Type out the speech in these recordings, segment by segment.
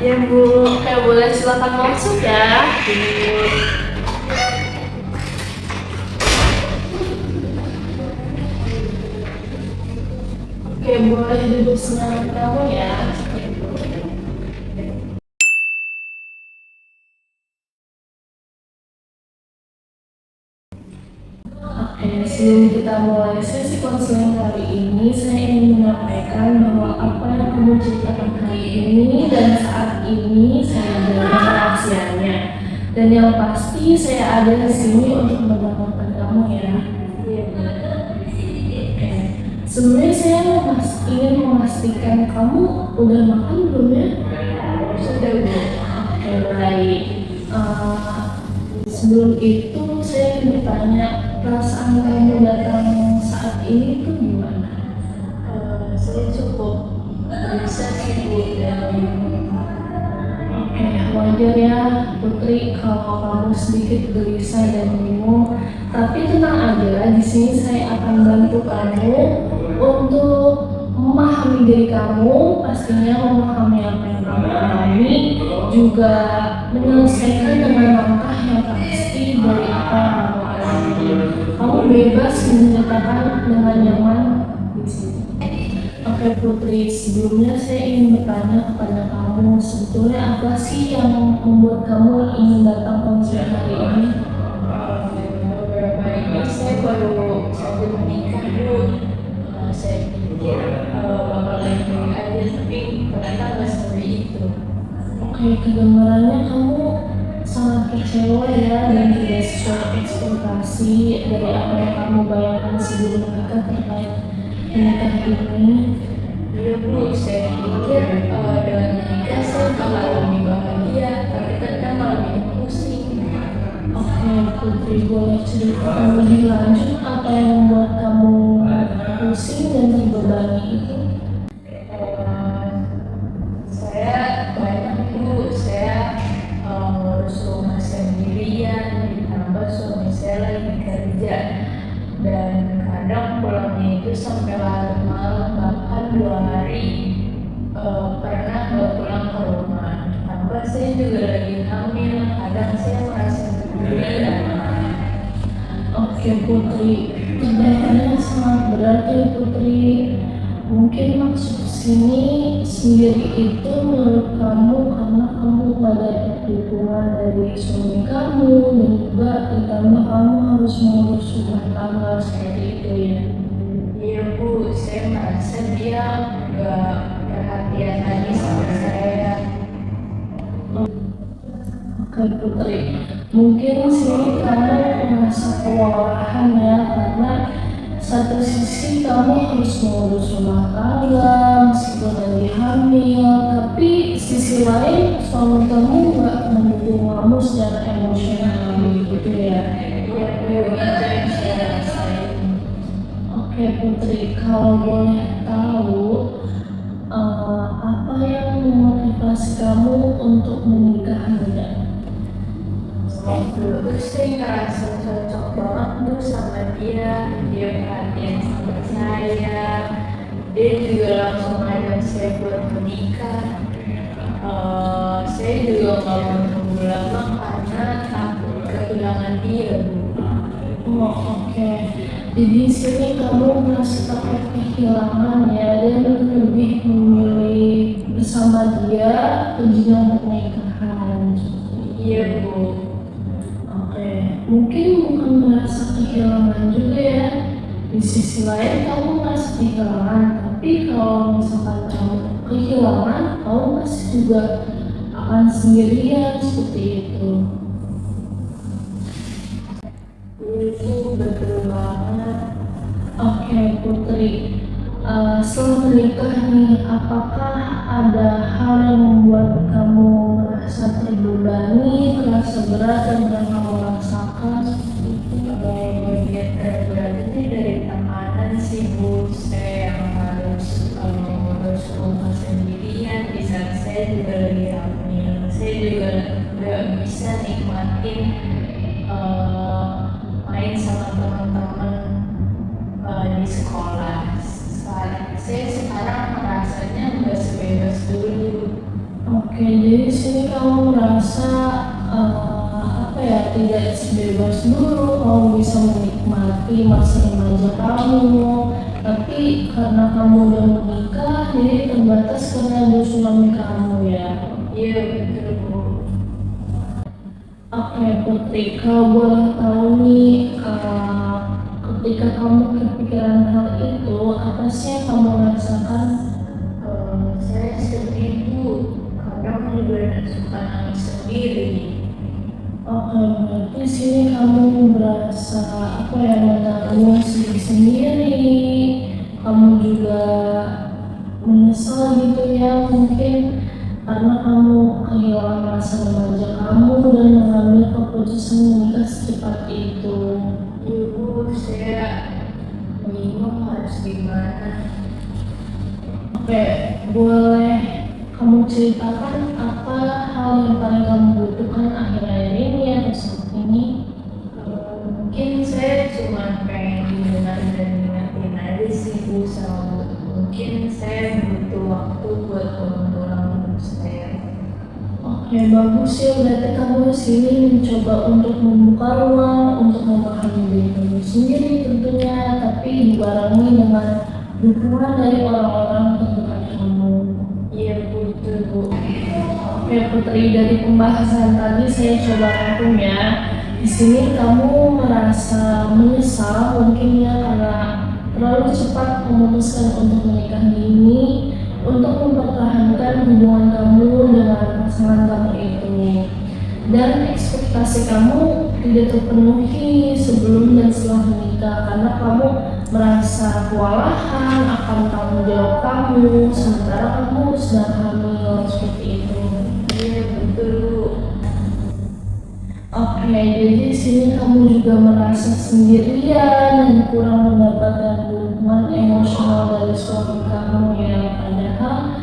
Ya Bu, boleh silakan masuk ya. Oke, boleh duduk senang kamu ya. Oke, sebelum kita mulai sesi konseling hari ini, saya ingin menyampaikan bahwa apa yang kamu ceritakan hari ini dan saat ini saya adalah rahasianya. Dan yang pasti saya ada di sini untuk mendengarkan kamu ya. Oke. Sebenarnya saya ingin memastikan kamu udah makan belum ya? Sudah Bu. Oke, baik. Sebelum itu saya ingin bertanya, perasaan kamu datang saat ini tuh gimana? Saya cukup bisa sih Bu dan oke, wajar ya Putri kalau kamu sedikit gelisah dan bingung. Tapi tenang aja, di sini saya akan bantu kamu untuk memahami diri kamu, pastinya memahami apa yang kamu alami, juga menyelesaikan dengan langkah yang pasti dari apa yang kamu alami. Kamu bebas menceritakan dengan nyaman di sini. Oke Putri, sebelumnya saya ingin bertanya kepada kamu, sebetulnya apa sih yang membuat kamu ingin datang konser hari ini? Beberapa ini saya baru saja menikah Bu. Saya pikir bakal baik-baik aja, tapi ternyata nggak seperti itu. Oke, kedengarannya kamu sangat kecewa ya dan tidak sesuai ekspektasi dari apa yang kamu bayangkan sebelum menikah terkait menikah ini. Iya Bu, saya pikir dengan menikah saya bakal lebih bahagia, tapi ternyata malah bikin pusing. Oke Putri, boleh ceritakan lebih lanjut apa yang membuat kamu pusing dan terbebani itu? Saya banyak Bu, saya ngurus rumah sendirian, ditambah suami saya lagi kerja, dan kadang pulangnya itu sampai larut malam, bahkan 2 hari pernah nggak pulang ke rumah. Tambah saya juga lagi hamil, kadang saya merasa sendirian. Oke Putri, kedengarannya sangat berat ya Putri. Mungkin maksud sini sendiri itu menurut kamu karena kamu gak dapat dukungan dari suami kamu dan juga ditambah kamu harus mengurus rumah tangga seperti itu ya. Iya Bu, saya merasa dia gak perhatian lagi sama saya. Oke Putri, mungkin sini kamu merasa kewalahan ya karena satu sisi kamu harus mengurus rumah tangga meskipun lagi hamil, tapi sisi lain suami kamu nggak mendukung kamu secara emosional gitu ya. Iya, itu yang saya rasain. Oke Putri, kalau boleh tahu apa yang memotivasi kamu untuk menikah muda? Dulu saya ngerasa cocok banget tuh sama dia perhatian sama saya, dia juga langsung ngajak saya buat menikah. Saya juga nggak mau nunggu lama karena takut kehilangan dia Bu. Oh oke, jadi sini kamu merasa takut kehilangan ya dan lebih memilih bersama dia ke jenjang pernikahan. Iya Bu. Mungkin bukan merasa kehilangan juga ya. Di sisi lain kamu merasa kehilangan, tapi kalau misalkan kamu kehilangan, kamu pasti juga akan sendirian seperti itu. Itu betul banget. Oke Putri, setelah menikah nih, apakah ada hal yang membuat kamu merasa terbebani, terasa berat dan yang kamu rasakan seperti itu? Bagian terberat itu dari tekanan sih Bu, saya yang harus ngurus rumah sendirian, di saat saya juga lagi hamil. Saya juga gak bisa nikmatin main sama teman-teman di sekolah. Saya sekarang merasanya nggak sebebas dulu. Oke Oke, jadi sini kamu merasa apa ya, tidak sebebas dulu, kamu bisa menikmati masa remaja kamu. Tapi karena kamu udah menikah, jadi terbatas karena ada suami kamu ya. Iya betul Bu. Oke Putri, kalau boleh tahu nih, ketika kamu kepikiran hal itu, apa sih yang kamu rasakan? Saya sedih Bu, karena aku juga suka nangis sendiri. Oke, berarti sini kamu berasa apa ya, menangis sendiri. Kamu juga menyesal gitu ya, mungkin karena kamu kehilangan masa remaja kamu dan mengambil keputusan menikah secepat itu. Ibu, saya bingung harus gimana. Oke, boleh kamu ceritakan apa hal yang paling kamu butuhkan akhir-akhir ini atau saat ini? Mungkin saya cuma pengen didengar dan ngertiin aja sih Bu, sama mungkin saya butuh waktu buat pulang hidup saya. Oke, bagus ya, berarti kamu sini mencoba untuk membuka ruang untuk memahami diri kamu sendiri tentunya, tapi dibarengi dengan dukungan dari orang-orang terdekat kamu. Iya Bu, betul Bu. Oke Putri, dari pembahasan tadi saya coba rangkum ya. Di sini kamu merasa menyesal mungkin ya, karena terlalu cepat memutuskan untuk menikah dini untuk mempertahankan hubungan kamu dengan pasangan kamu itu, dan ekspektasi kamu tidak terpenuhi sebelum dan setelah menikah karena kamu merasa kewalahan akan tanggung jawab kamu sementara kamu sedang hamil seperti itu. Iya betul Bu. Oke, jadi sini kamu juga merasa sendirian dan kurang mendapatkan dukungan emosional dari suami kamu ya, padahal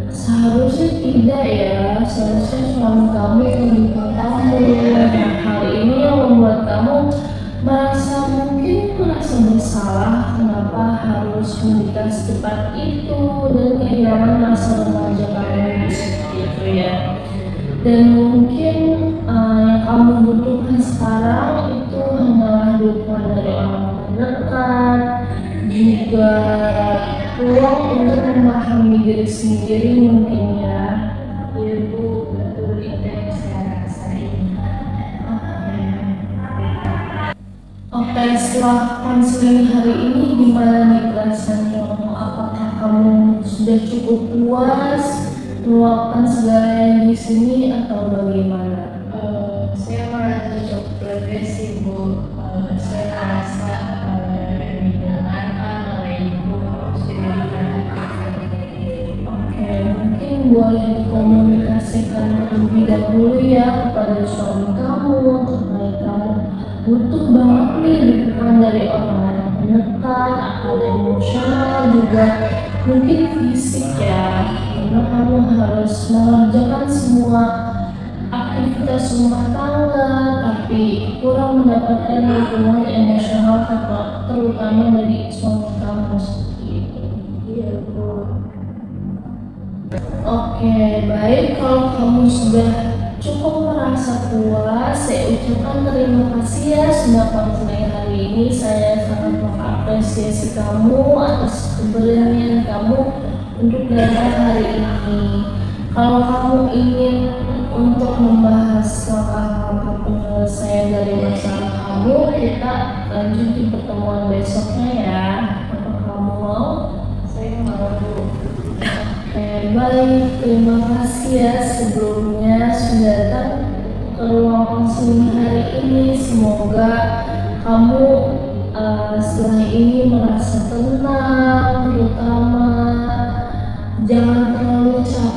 seharusnya tidak ya, seharusnya suami kamu mendukung kamu. Nah, hal ini yang membuat kamu merasa bersalah kenapa harus menikah secepat itu dan kehilangan masa remaja kamu seperti itu ya. Dan mungkin yang kamu butuhkan sekarang itu hanyalah dukungan dari orang terdekat, juga ruang untuk memahami diri sendiri mungkin ya. Iya Bu, betul itu yang saya rasain. Oke, setelah konseling hari ini gimana nih perasaannya? Apakah kamu sudah cukup puas meluapkan segala yang di sini atau bagaimana? Saya merasa cukup lega sih Bu. Saya merasa didengarkan oleh Ibu, sudah diperhatikan. Oke, mungkin boleh dikomunikasikan terlebih dahulu ya kepada suami kamu terkait kamu butuh banget nih dukungan dari orang-orang terdekat, akal emosional juga mungkin fisik ya, karena kamu harus mengerjakan semua aktivitas rumah tangga tapi kurang mendapatkan dukungan emosional terutama dari suami kamu seperti itu. Iya Bu. Oke, baik, kalau kamu sudah cukup merasa puas, saya ucapkan terima kasih ya sudah konseling hari ini. Saya sangat mengapresiasi kamu atas keberanian kamu untuk datang hari ini. Kalau kamu ingin untuk membahas langkah-langkah penyelesaian dari masalah kamu, kita lanjut di pertemuan besoknya ya. Apa kamu mau? Saya mau Bu. Oke, baik, terima kasih ya sebelumnya sudah datang ke ruang konseling hari ini. Semoga kamu setelah ini merasa tenang, terutama jangan terlalu capek